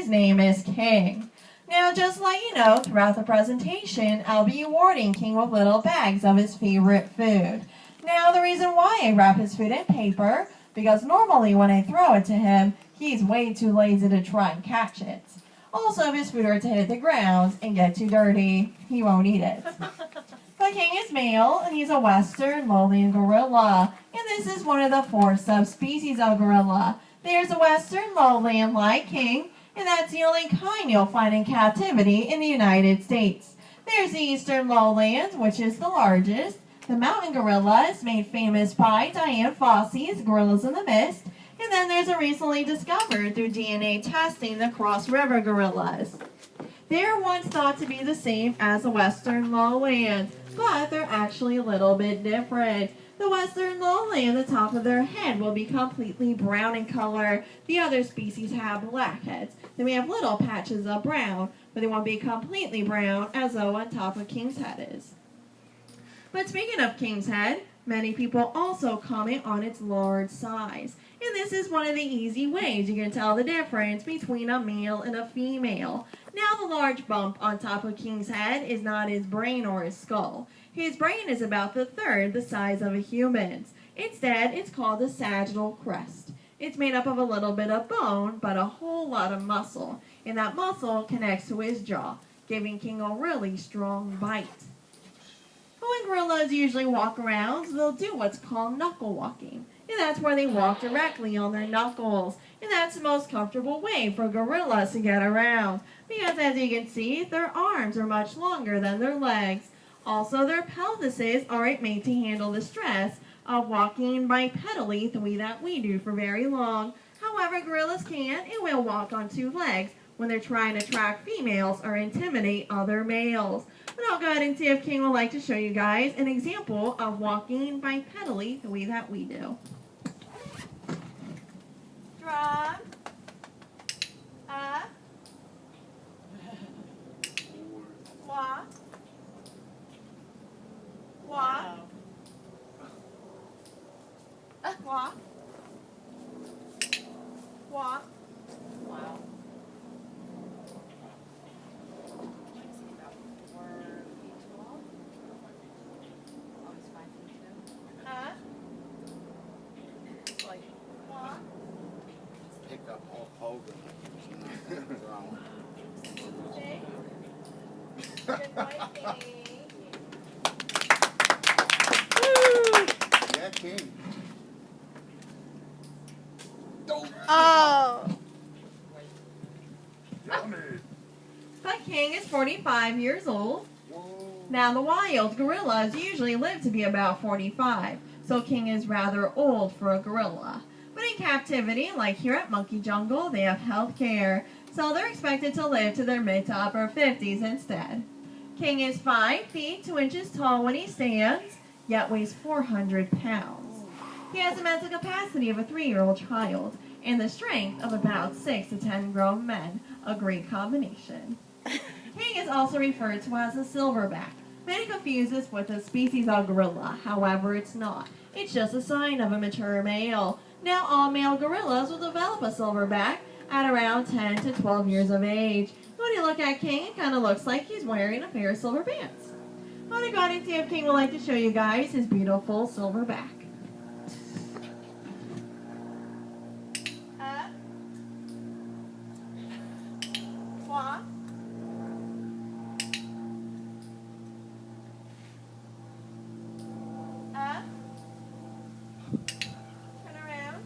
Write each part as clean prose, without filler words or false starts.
his name is King. Now, just let you know, throughout the presentation, I'll be awarding King with little bags of his favorite food. Now, the reason why I wrap his food in paper, because normally when I throw it to him, he's way too lazy to try and catch it. Also, if his food were to hit the ground and get too dirty, he won't eat it. But King is male, and he's a western lowland gorilla, and this is one of the 4 subspecies of gorilla. There's a western lowland like King, and that's the only kind you'll find in captivity in the United States. There's the eastern lowlands, which is the largest. The mountain gorilla is made famous by Dian Fossey's Gorillas in the Mist, and then there's a recently discovered through DNA testing the Cross River gorillas. They were once thought to be the same as the western lowlands, but they're actually a little bit different. The western lowland, the top of their head will be completely brown in color. The other species have black heads. Then we have little patches of brown, but they won't be completely brown as though on top of King's head is. But speaking of King's head, many people also comment on its large size. And this is one of the easy ways you can tell the difference between a male and a female. Now, the large bump on top of King's head is not his brain or his skull. His brain is about the third the size of a human's. Instead, it's called the sagittal crest. It's made up of a little bit of bone, but a whole lot of muscle. And that muscle connects to his jaw, giving King a really strong bite. But when gorillas usually walk around, they'll do what's called knuckle walking. And that's where they walk directly on their knuckles. And that's the most comfortable way for gorillas to get around. Because as you can see, their arms are much longer than their legs. Also, their pelvises aren't made to handle the stress of walking bipedally the way that we do for very long. However, gorillas can and will walk on 2 legs when they're trying to attract females or intimidate other males. But I'll go ahead and see if King would like to show you guys an example of walking bipedally the way that we do. Drop, up, walk, walk, walk, walk. Wow. Pick up Hulk Hogan. Okay. Good boy, Yeah, King. Oh. But King is 45 years old. Whoa. Now, the wild gorillas usually live to be about 45, so King is rather old for a gorilla. But in captivity, like here at Monkey Jungle, they have health care, so they're expected to live to their mid to upper 50s instead. King is 5 feet 2 inches tall when he stands, yet weighs 400 pounds. He has the mental capacity of a 3-year-old child, and the strength of about 6 to 10 grown men, a great combination. King is also referred to as a silverback. Many confuse this with a species of gorilla, however it's not. It's just a sign of a mature male. Now all male gorillas will develop a silverback at around 10 to 12 years of age. When you look at King, it kind of looks like he's wearing a pair of silver pants. I'm going to go ahead and see if King would like to show you guys his beautiful silverback. Up. Walk. Up. Turn around.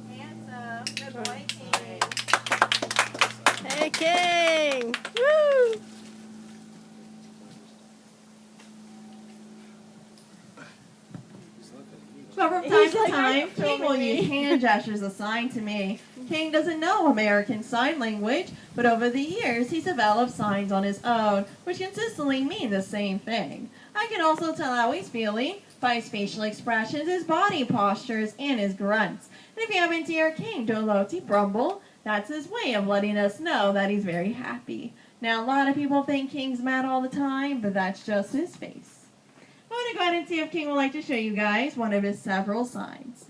Handsome. Good boy, King. Hey, King. Woo. But from time He's to like, time, "You're King will filming me." use hand gestures as sign to me. King doesn't know American Sign Language, but over the years, he's developed signs on his own, which consistently mean the same thing. I can also tell how he's feeling by his facial expressions, his body postures, and his grunts. And if you happen to hear King do a low deep rumble, that's his way of letting us know that he's very happy. Now, a lot of people think King's mad all the time, but that's just his face. I'm going to go ahead and see if King would like to show you guys one of his several signs.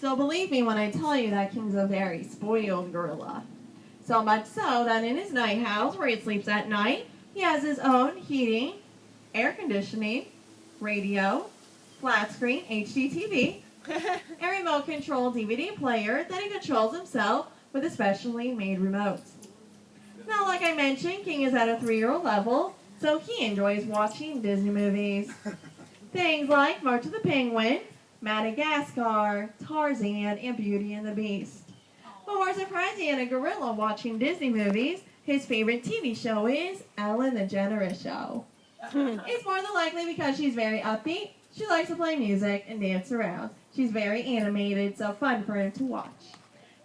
So believe me when I tell you that King's a very spoiled gorilla. So much so that in his night house where he sleeps at night, he has his own heating, air conditioning, radio, flat screen HD TV, and remote control DVD player that he controls himself with a specially made remote. Now, like I mentioned, King is at a 3-year-old level, so he enjoys watching Disney movies. Things like March of the Penguin, Madagascar, Tarzan, and Beauty and the Beast. But more surprising than a gorilla watching Disney movies, his favorite TV show is Ellen DeGeneres Show. It's more than likely because she's very upbeat, she likes to play music and dance around. She's very animated, so fun for him to watch.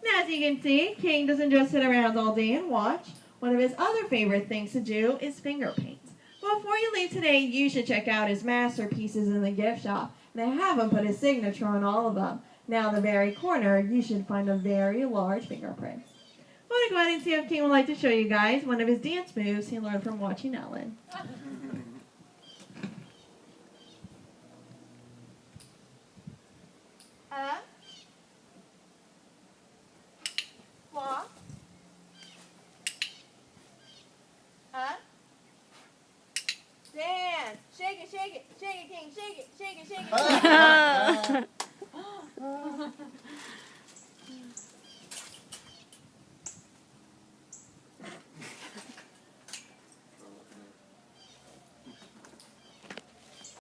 Now, as you can see, King doesn't just sit around all day and watch. One of his other favorite things to do is finger paint. But before you leave today, you should check out his masterpieces in the gift shop. They have him put his signature on all of them. Now, in the very corner, you should find a very large fingerprint. I want to go ahead and see if King would like to show you guys one of his dance moves he learned from watching Ellen. Up. Walk. Up. Dance. Shake it, shake it, shake it, King, shake it, shake it, shake it.